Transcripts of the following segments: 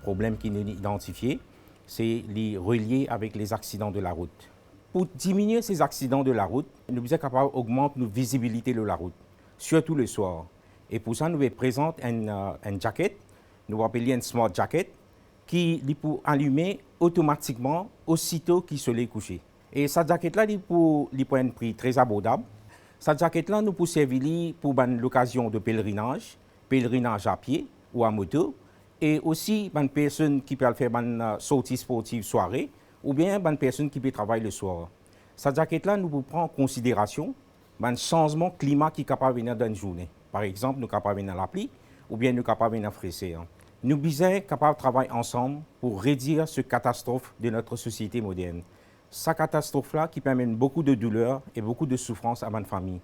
problème qui est identifié, c'est les reliés avec les accidents de la route. Pour diminuer ces accidents de la route, nous sommes capables d'augmenter notre visibilité de la route, surtout le soir. Et pour ça, nous présentons une jacket, nous appelons une smart jacket, qui peut allumer automatiquement aussitôt qu'il se l'est couché. Et cette jaquette-là, il pour un prix très abordable. Cette jaquette-là nous peut servir pour l'occasion de pèlerinage à pied ou à moto, et aussi une personne qui peut faire une sortie sportive soirée, ou bien une personne qui peut travailler le soir. Cette jaquette-là nous peut prendre en considération un changement climat qui est capable de venir dans une journée. Par exemple, nous sommes capables de venir la pluie, ou bien nous sommes capables de venir frisser. Nous sommes capables de travailler ensemble pour réduire cette catastrophe de notre société moderne. Cette catastrophe-là qui permet beaucoup de douleur et beaucoup de souffrance à ma famille.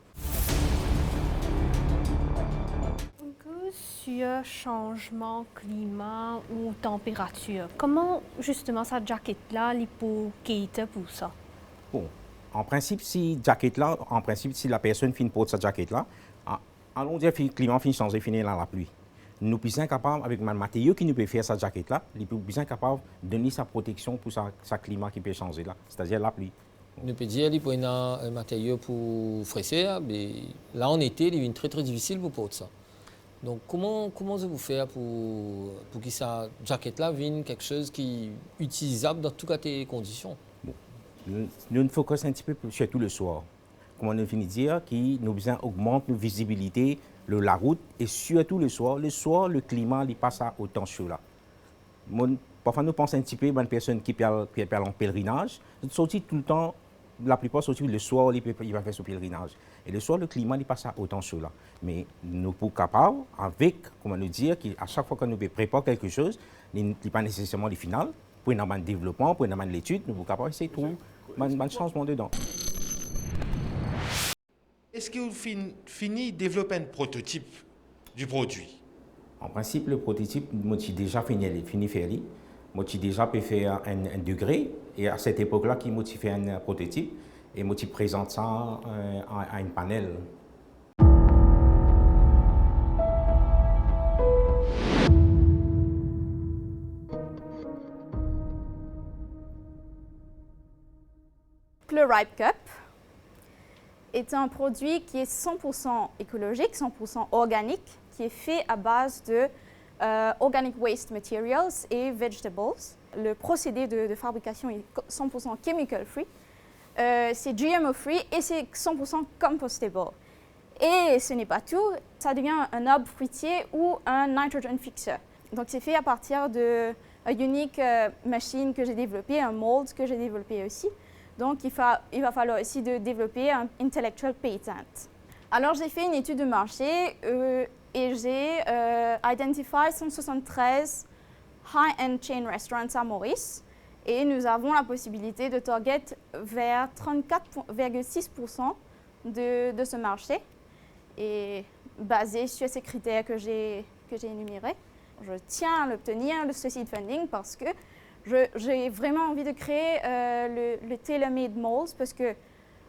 Sur changement climat ou température, comment justement cette jaquette-là peut cater pour ça? Bon, en principe, si la personne finit pour cette jaquette-là, allons dire que le climat finit changer, finit dans la pluie. Nous sommes capables, avec le matériau qui nous peut faire cette jaquette-là, nous sommes capables de donner sa protection pour ce climat qui peut changer là, c'est-à-dire la pluie. Nous pouvons dire qu'il y a un matériau pour fresser, mais là en été, il est très très difficile pour porter ça. Donc comment vous faites pour que cette jaquette-là devienne quelque chose qui est utilisable dans toutes les conditions? Bon. Nous nous focusons un petit peu surtout le soir. Comme on vient de dire, nous besoin augmenter notre visibilité de la route et surtout le soir. Le soir, le climat il passe à autant chaud là. Parfois, nous pensons un petit peu à une personne qui parle en pèlerinage. Sorti tout le temps, la plupart sortent le soir, il va faire ce pèlerinage. Et le soir, le climat il passe à autant chaud là. Mais nous sommes capables, avec, comment nous dire, qu'à chaque fois que nous préparons quelque chose, il n'est pas nécessairement le final. Pour un développement, pour une étude, nous sommes capables d'essayer de trouver un changement dedans. Est-ce que vous finissez de développer un prototype du produit? En principe, le prototype, moi, j'ai déjà fini faire. Moi, j'ai déjà pu faire un degré. Et à cette époque-là, moi, j'ai fait un prototype. Et moi, je présente ça à un panel. Le Ripe Cup est un produit qui est 100% écologique, 100% organique, qui est fait à base de organic waste materials et vegetables. Le procédé de fabrication est 100% chemical free, c'est GMO free et c'est 100% compostable. Et ce n'est pas tout, ça devient un arbre fruitier ou un nitrogen fixer. Donc c'est fait à partir d'une unique machine que j'ai développée, un mold que j'ai développé aussi. Donc, il va falloir aussi développer un intellectual patent. Alors, j'ai fait une étude de marché et j'ai identifié 173 high-end chain restaurants à Maurice. Et nous avons la possibilité de target vers 34,6% de ce marché. Et basé sur ces critères que j'ai énumérés, je tiens à l'obtenir, ce seed funding, parce que j'ai vraiment envie de créer le tailor-made molds parce que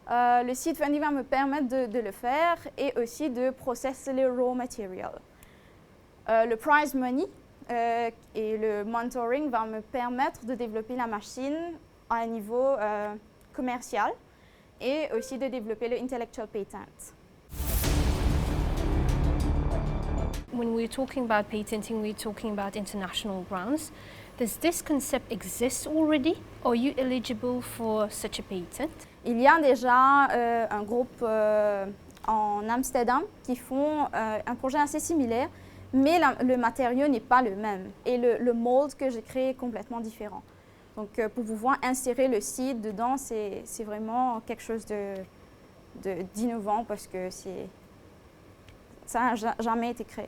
le seed funding va me permettre de le faire et aussi de processer les raw materials. Le prize money et le mentoring va me permettre de développer la machine à un niveau commercial et aussi de développer le intellectual patent. When we're talking about patenting, we're talking about international grants. Does this concept exist already? Are you eligible for such a patent? Il y a déjà un groupe en Amsterdam qui font un projet assez similaire, mais le matériau n'est pas le même et le mold que j'ai créé est complètement différent. Donc pour pouvoir insérer le seed dedans, c'est vraiment quelque chose d'innovant parce que ça n'a jamais été créé.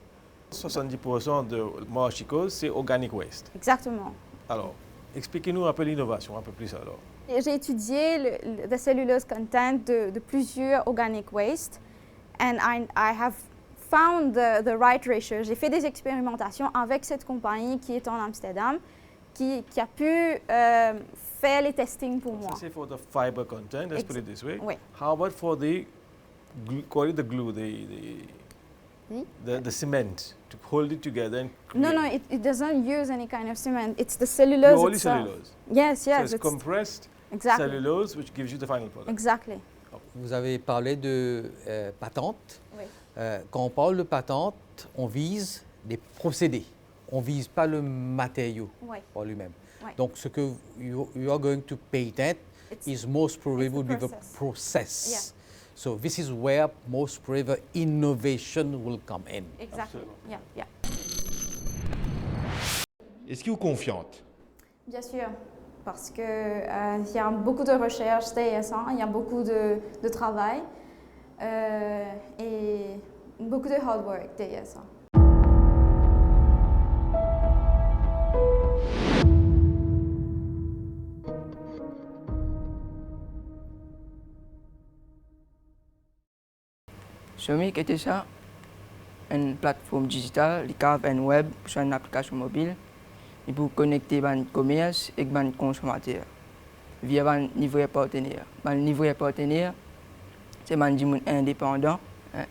70% de Moachiko, c'est organic waste. Exactement. Alors, expliquez-nous un peu l'innovation, un peu plus alors. J'ai étudié le cellulose content de plusieurs organic waste and I have found the right ratio. J'ai fait des expérimentations avec cette compagnie qui est en Amsterdam, qui a pu faire les testings pour moi. Ça, c'est for the fiber content, let's put it this way. Oui. How about for the glue, The cement to hold it together and No, create. it doesn't use any kind of cement. It's the cellulose Purely itself. cellulose. Yes, So yes. it's it's- compressed exactly. cellulose which gives you the final product. Exactly. Vous avez parlé de patente. Oui. Quand on parle de patente, on vise des procédés. On ne vise pas le matériau Oui. par lui-même. Oui. Donc, ce que you are going to patent It's- is most probably the be the process. process. Yeah. So this is where most probably innovation will come in. Exactly. Yeah, yeah. Est-ce que vous confiante? Bien sûr, parce que il y a beaucoup de recherches TS1, il y a beaucoup de travail et beaucoup de hard work TS1. Somic était ça, une plateforme digitale, une web sur une application mobile, et pour connecter le commerce et le consommateur via un livret partenaire. Un livret partenaire, c'est un monde indépendant,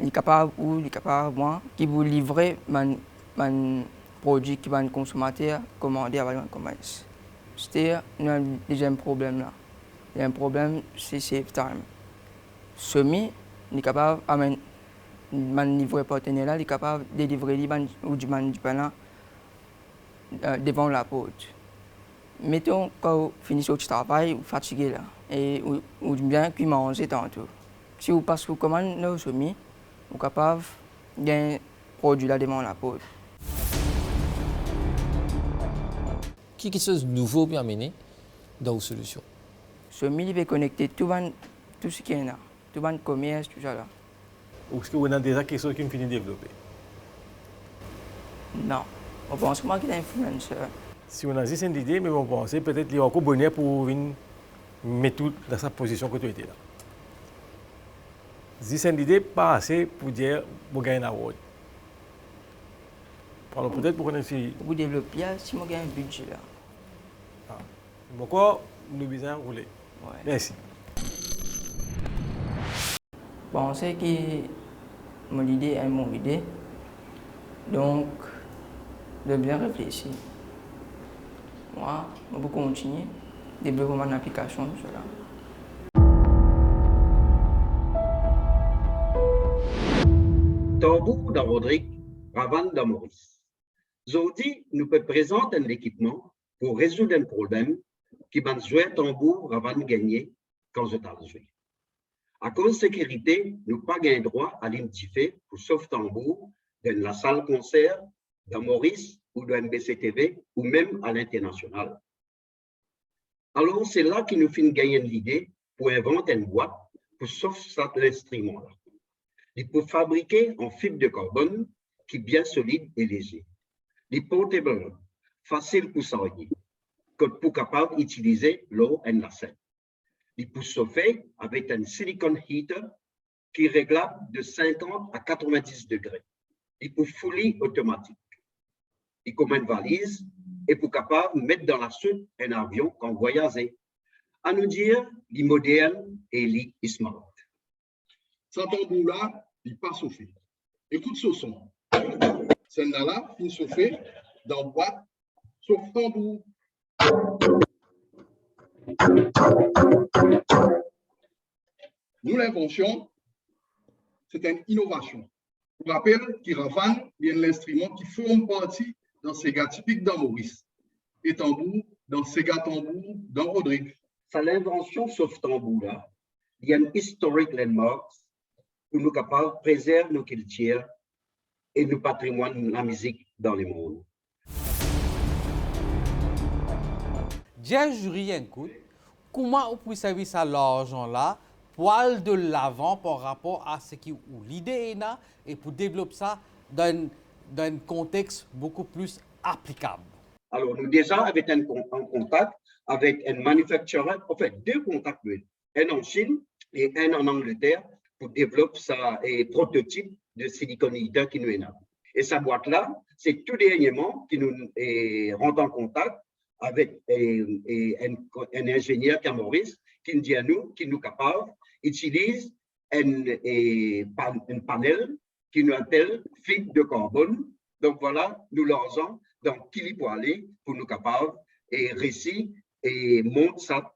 il est capable ou il est capable moi qui vous livrer un produit qui va le consommateur commander avec un commerce. C'est-à-dire, nous avons un deuxième problème là. Il y a un problème, c'est save time. Semi, il est capable d'amener un livret partenaire là, il est capable de livrer ou du pain devant la porte. Mettons quand vous finissez votre travail, vous fatigué là, et vous bien puis manger tantôt. Si vous passez vos commandes nos semis, vous êtes capable d'un produit là devant la porte. Quelque chose de nouveau bien amené dans vos solutions. Semis, il va connecter tout ce qui est là, tout le commerce, tout ça là. Ou est-ce que vous avez déjà quelque chose qui me finit de développer? Non, on pense que c'est un influenceur. Si on a juste une idée, mais on pense peut-être qu'il y a encore bonheur pour venir mettre tout dans sa position que tu étais là. Si c'est une idée, pas assez pour dire que vous gagnez un award. Alors peut-être pour qu'on ait Vous développez, si vous gagnez un budget là. Pourquoi nous besoin rouler? Ouais. Merci. Pensez que mon idée est mon idée, donc de bien réfléchir. Moi, je vais continuer à développer mon application sur cela. Tambour dans Rodrigue, Ravane dans Maurice. Aujourd'hui, nous présentons un équipement pour résoudre un problème qui va jouer tambour Ravane gagner quand je t'ai joué. À cause de sécurité, nous n'avons pas droit à l'identifier pour sauf tambour dans la salle concert, dans Maurice ou dans MBCTV ou même à l'international. Alors, c'est là qu'il nous fait gagner l'idée pour inventer une boîte pour sauf cet instrument-là. Il peut fabriquer en fibre de carbone qui est bien solide et léger. Il est portable, facile pour s'envoyer, pour capable d'utiliser l'eau et la sel. Il peut chauffer avec un silicone heater qui est réglable de 50 à 90 degrés. Il peut fully automatique. Il commande une valise et pour capable de mettre dans la suite un avion quand voyager. À nous dire, il est moderne et il est smart. Cet tambour-là, il pas chauffé. Écoute ce son. Celle-là, il chauffé dans la boîte, sauf tambour. Nous, l'invention, c'est une innovation. Je rappelle qu'il Ravane est l'instrument qui forme partie dans Sega typique dans Maurice et tambour dans Sega tambour dans Rodrigue. C'est l'invention sauf tambour là. Il y a une historic landmark pour nous capables de préserver nos cultures et nos patrimoines de la musique dans le monde. Dia jury écoute, comment on peut servir ça l'argent là pour aller de l'avant par rapport à ce qui ou l'idée est là et pour développer ça dans un contexte beaucoup plus applicable. Alors, nous déjà avec un contact avec un manufacturier, en fait, deux contacts, un en Chine et un en Angleterre pour développer ça et prototype de siliconide qui nous est là. Et sa boîte-là, c'est tout dernièrement qui nous rentre en contact avec un ingénieur qui est à Maurice, qui nous dit à nous, qui nous capable, utilise un panel qui nous appelle fibre de carbone. Donc voilà, nous lançons donc qui peut aller pour nous capables et récit et montre ça